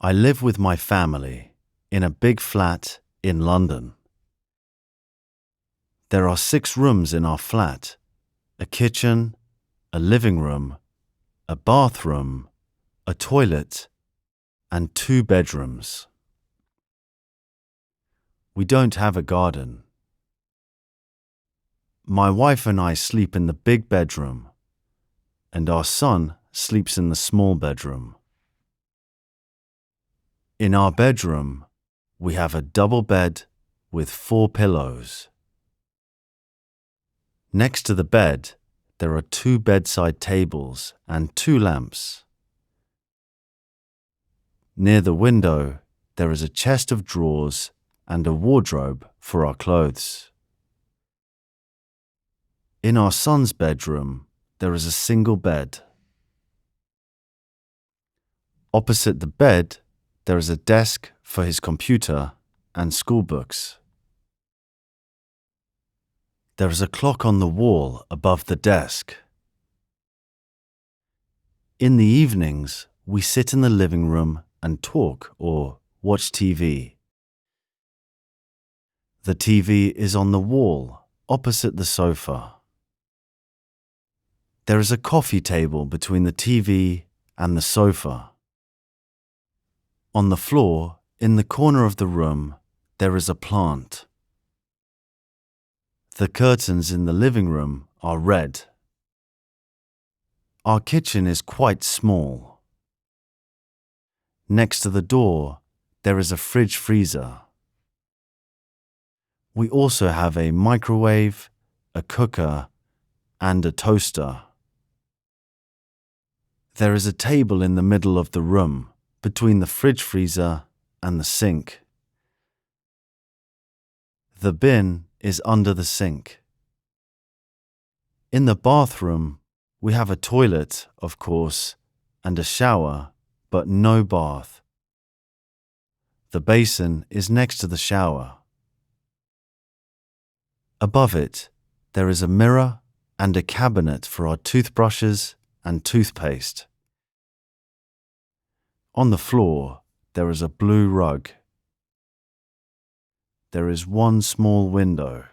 I live with my family in a big flat in London. There are 6 rooms in our flat: a kitchen, a living room, a bathroom, a toilet, and 2 bedrooms. We don't have a garden. My wife and I sleep in the big bedroom, and our son sleeps in the small bedroom. In our bedroom, we have a double bed with 4 pillows. Next to the bed, there are 2 bedside tables and 2 lamps. Near the window, there is a chest of drawers and a wardrobe for our clothes. In our son's bedroom, there is a single bed. Opposite the bed, there is a desk for his computer and school books. There is a clock on the wall above the desk. In the evenings, we sit in the living room and talk or watch TV. The TV is on the wall opposite the sofa. There is a coffee table between the TV and the sofa. On the floor, in the corner of the room, there is a plant. The curtains in the living room are red. Our kitchen is quite small. Next to the door, there is a fridge freezer. We also have a microwave, a cooker, and a toaster. There is a table in the middle of the room, between the fridge freezer and the sink. The bin is under the sink. In the bathroom, we have a toilet, of course, and a shower, but no bath. The basin is next to the shower. Above it, there is a mirror and a cabinet for our toothbrushes and toothpaste. On the floor, there is a blue rug. There is one small window.